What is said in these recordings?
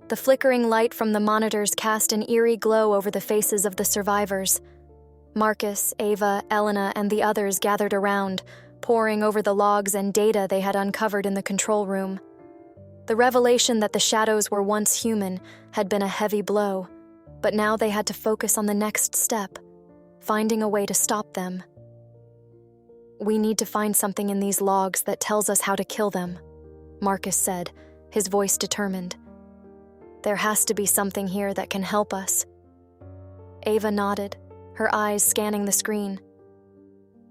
The flickering light from the monitors cast an eerie glow over the faces of the survivors. Marcus, Ava, Elena, and the others gathered around, poring over the logs and data they had uncovered in the control room. The revelation that the shadows were once human had been a heavy blow, but now they had to focus on the next step, finding a way to stop them. "We need to find something in these logs that tells us how to kill them," Marcus said, his voice determined. "There has to be something here that can help us." Ava nodded, her eyes scanning the screen.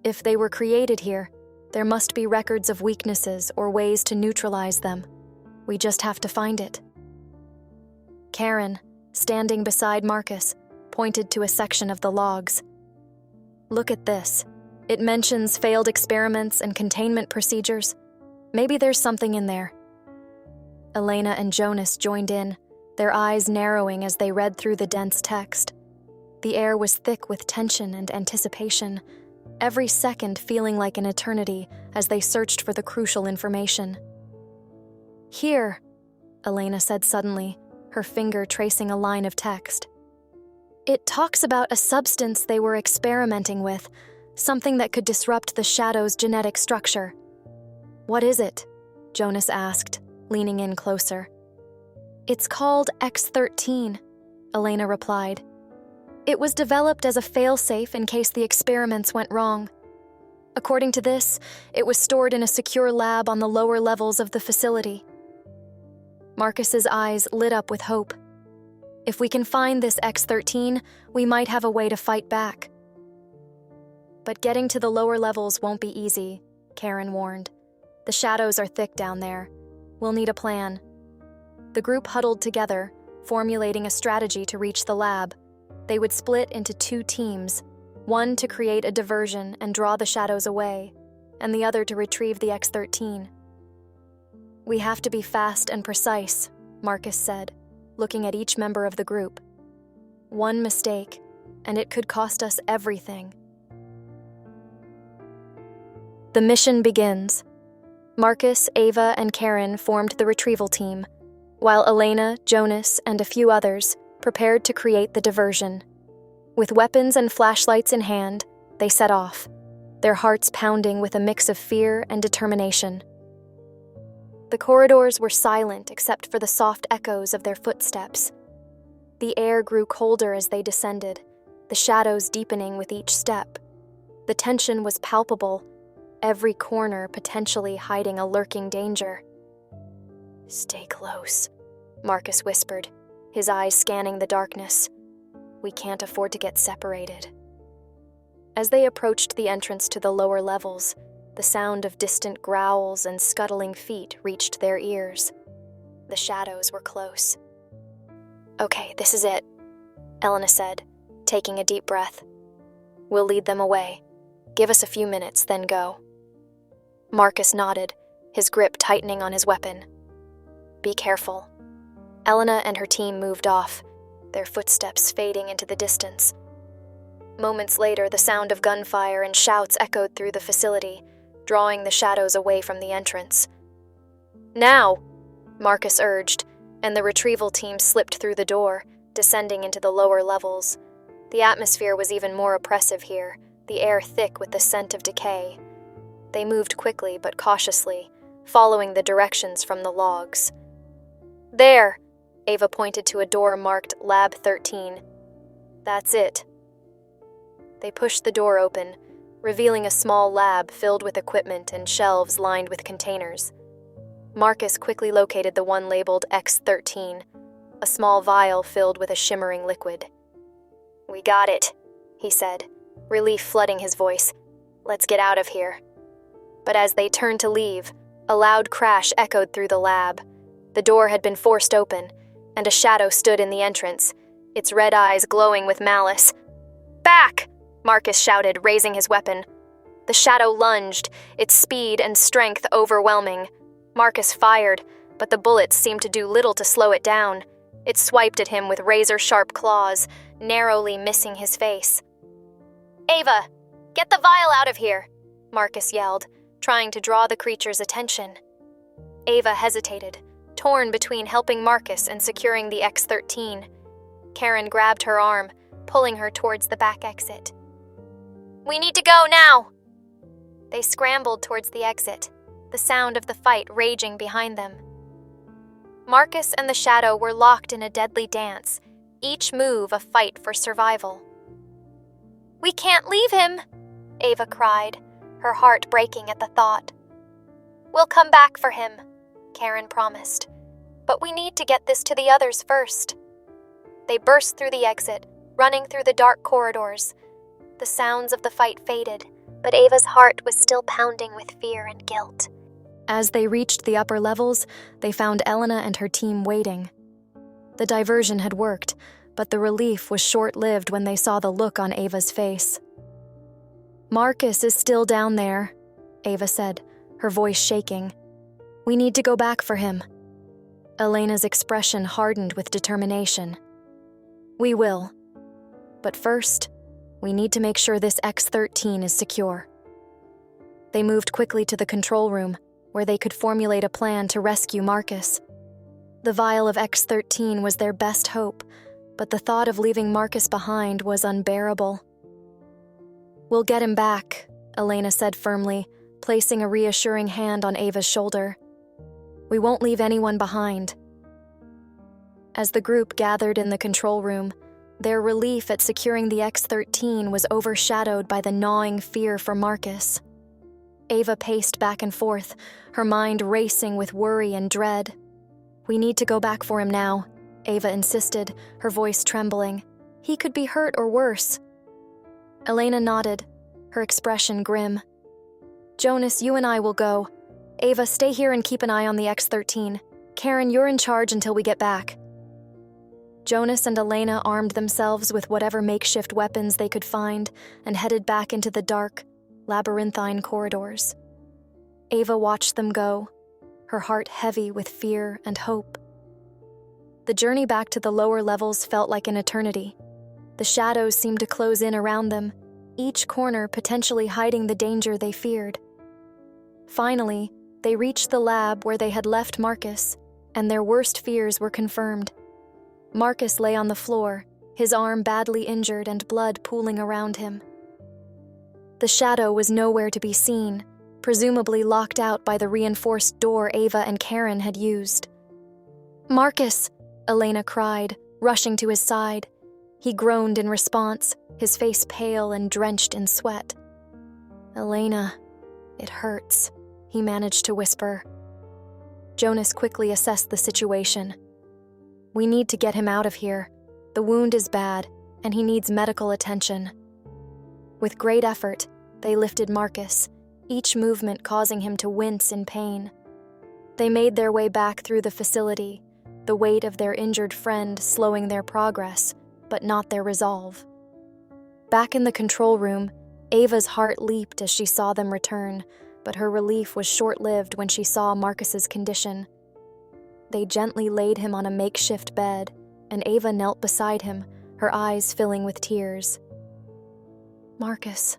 "If they were created here, there must be records of weaknesses or ways to neutralize them. We just have to find it." Karen, standing beside Marcus, pointed to a section of the logs. "Look at this. It mentions failed experiments and containment procedures. Maybe there's something in there." Elena and Jonas joined in, their eyes narrowing as they read through the dense text. The air was thick with tension and anticipation, every second feeling like an eternity as they searched for the crucial information. "Here," Elena said suddenly, her finger tracing a line of text. "It talks about a substance they were experimenting with, something that could disrupt the shadow's genetic structure." "What is it?" Jonas asked, leaning in closer. "It's called X13, Elena replied. "It was developed as a failsafe in case the experiments went wrong. According to this, it was stored in a secure lab on the lower levels of the facility." Marcus's eyes lit up with hope. "If we can find this X13, we might have a way to fight back." "But getting to the lower levels won't be easy," Karen warned. "The shadows are thick down there. We'll need a plan." The group huddled together, formulating a strategy to reach the lab. They would split into 2 teams, one to create a diversion and draw the shadows away, and the other to retrieve the X13. "We have to be fast and precise," Marcus said, looking at each member of the group. "One mistake, and it could cost us everything." The mission begins. Marcus, Ava, and Karen formed the retrieval team, while Elena, Jonas, and a few others prepared to create the diversion. With weapons and flashlights in hand, they set off, their hearts pounding with a mix of fear and determination. The corridors were silent except for the soft echoes of their footsteps. The air grew colder as they descended, the shadows deepening with each step. The tension was palpable, every corner potentially hiding a lurking danger. "Stay close," Marcus whispered, his eyes scanning the darkness. "We can't afford to get separated." As they approached the entrance to the lower levels, the sound of distant growls and scuttling feet reached their ears. The shadows were close. "Okay, this is it," Elena said, taking a deep breath. "We'll lead them away. Give us a few minutes, then go." Marcus nodded, his grip tightening on his weapon. "Be careful." Elena and her team moved off, their footsteps fading into the distance. Moments later, the sound of gunfire and shouts echoed through the facility, drawing the shadows away from the entrance. "Now!" Marcus urged, and the retrieval team slipped through the door, descending into the lower levels. The atmosphere was even more oppressive here, the air thick with the scent of decay. They moved quickly but cautiously, following the directions from the logs. "There!" Ava pointed to a door marked Lab 13. "That's it." They pushed the door open, revealing a small lab filled with equipment and shelves lined with containers. Marcus quickly located the one labeled X13, a small vial filled with a shimmering liquid. "We got it," he said, relief flooding his voice. "Let's get out of here." But as they turned to leave, a loud crash echoed through the lab. The door had been forced open, and a shadow stood in the entrance, its red eyes glowing with malice. "Back!" Marcus shouted, raising his weapon. The shadow lunged, its speed and strength overwhelming. Marcus fired, but the bullets seemed to do little to slow it down. It swiped at him with razor-sharp claws, narrowly missing his face. "Ava, get the vial out of here!" Marcus yelled, trying to draw the creature's attention. Ava hesitated, torn between helping Marcus and securing the X-13. Karen grabbed her arm, pulling her towards the back exit. "We need to go now!" They scrambled towards the exit, the sound of the fight raging behind them. Marcus and the Shadow were locked in a deadly dance, each move a fight for survival. "We can't leave him!" Ava cried, her heart breaking at the thought. "We'll come back for him," Karen promised. "But we need to get this to the others first." They burst through the exit, running through the dark corridors. The sounds of the fight faded, but Ava's heart was still pounding with fear and guilt. As they reached the upper levels, they found Elena and her team waiting. The diversion had worked, but the relief was short-lived when they saw the look on Ava's face. "Marcus is still down there," Ava said, her voice shaking. "We need to go back for him." Elena's expression hardened with determination. "We will. But first, we need to make sure this X-13 is secure." They moved quickly to the control room, where they could formulate a plan to rescue Marcus. The vial of X-13 was their best hope, but the thought of leaving Marcus behind was unbearable. "We'll get him back," Elena said firmly, placing a reassuring hand on Ava's shoulder. "We won't leave anyone behind." As the group gathered in the control room, their relief at securing the X-13 was overshadowed by the gnawing fear for Marcus. Ava paced back and forth, her mind racing with worry and dread. "We need to go back for him now," Ava insisted, her voice trembling. "He could be hurt or worse." Elena nodded, her expression grim. "Jonas, you and I will go. Ava, stay here and keep an eye on the X-13. Karen, you're in charge until we get back." Jonas and Elena armed themselves with whatever makeshift weapons they could find and headed back into the dark, labyrinthine corridors. Ava watched them go, her heart heavy with fear and hope. The journey back to the lower levels felt like an eternity. The shadows seemed to close in around them, each corner potentially hiding the danger they feared. Finally, they reached the lab where they had left Marcus, and their worst fears were confirmed. Marcus lay on the floor, his arm badly injured and blood pooling around him. The Shadow was nowhere to be seen, presumably locked out by the reinforced door Ava and Karen had used. "Marcus!" Elena cried, rushing to his side. He groaned in response, his face pale and drenched in sweat. "Elena, it hurts," he managed to whisper. Jonas quickly assessed the situation. "We need to get him out of here. The wound is bad, and he needs medical attention." With great effort, they lifted Marcus, each movement causing him to wince in pain. They made their way back through the facility, the weight of their injured friend slowing their progress, but not their resolve. Back in the control room, Ava's heart leaped as she saw them return, but her relief was short-lived when she saw Marcus's condition. They gently laid him on a makeshift bed, and Ava knelt beside him, her eyes filling with tears. "Marcus,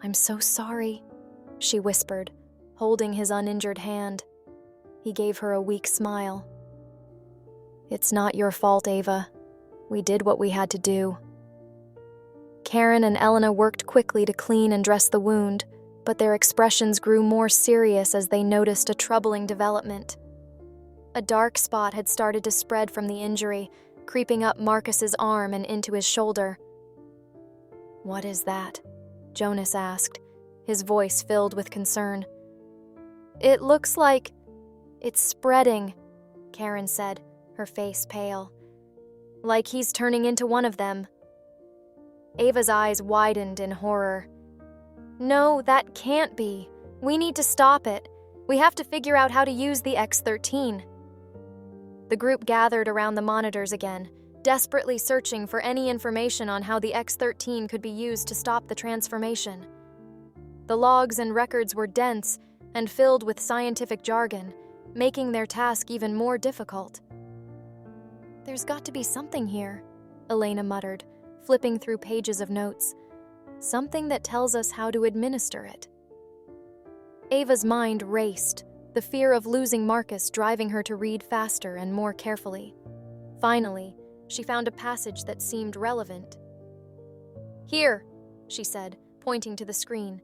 I'm so sorry," she whispered, holding his uninjured hand. He gave her a weak smile. "It's not your fault, Ava. We did what we had to do." Karen and Elena worked quickly to clean and dress the wound, but their expressions grew more serious as they noticed a troubling development. A dark spot had started to spread from the injury, creeping up Marcus's arm and into his shoulder. "What is that?" Jonas asked, his voice filled with concern. "It looks like it's spreading," Karen said, her face pale. "Like he's turning into one of them." Ava's eyes widened in horror. "No, that can't be. We need to stop it. We have to figure out how to use the X-13. The group gathered around the monitors again, desperately searching for any information on how the X-13 could be used to stop the transformation. The logs and records were dense and filled with scientific jargon, making their task even more difficult. "There's got to be something here," Elena muttered, flipping through pages of notes. "Something that tells us how to administer it." Ava's mind raced, the fear of losing Marcus driving her to read faster and more carefully. Finally, she found a passage that seemed relevant. "Here," she said, pointing to the screen.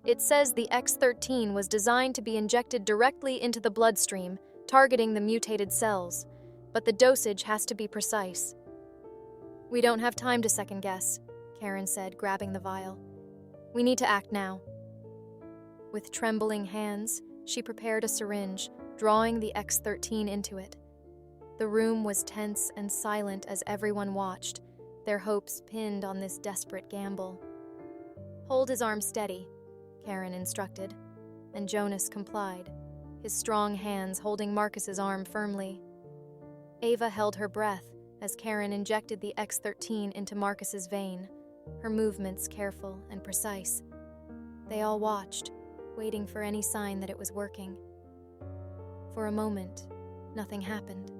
"It says the X-13 was designed to be injected directly into the bloodstream, targeting the mutated cells, but the dosage has to be precise." "We don't have time to second-guess," Karen said, grabbing the vial. "We need to act now." With trembling hands, she prepared a syringe, drawing the X-13 into it. The room was tense and silent as everyone watched, their hopes pinned on this desperate gamble. "Hold his arm steady," Karen instructed, and Jonas complied, his strong hands holding Marcus's arm firmly. Ava held her breath as Karen injected the X-13 into Marcus's vein, her movements careful and precise. They all watched, waiting for any sign that it was working. For a moment, nothing happened.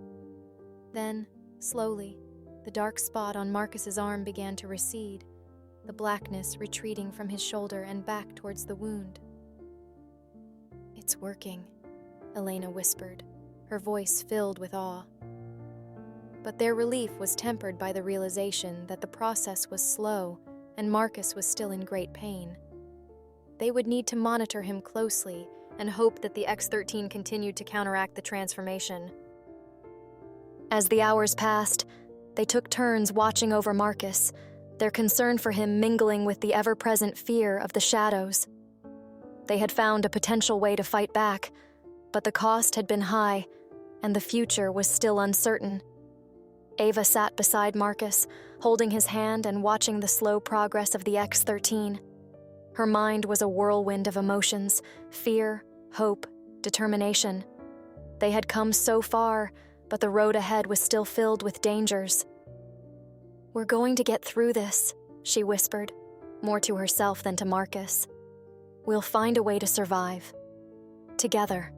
Then, slowly, the dark spot on Marcus's arm began to recede, the blackness retreating from his shoulder and back towards the wound. "It's working," Elena whispered, her voice filled with awe. But their relief was tempered by the realization that the process was slow and Marcus was still in great pain. They would need to monitor him closely and hope that the X-13 continued to counteract the transformation. As the hours passed, they took turns watching over Marcus, their concern for him mingling with the ever-present fear of the shadows. They had found a potential way to fight back, but the cost had been high, and the future was still uncertain. Ava sat beside Marcus, holding his hand and watching the slow progress of the X-13. Her mind was a whirlwind of emotions, fear, hope, determination. They had come so far, but the road ahead was still filled with dangers. "We're going to get through this," she whispered, more to herself than to Marcus. "We'll find a way to survive. Together."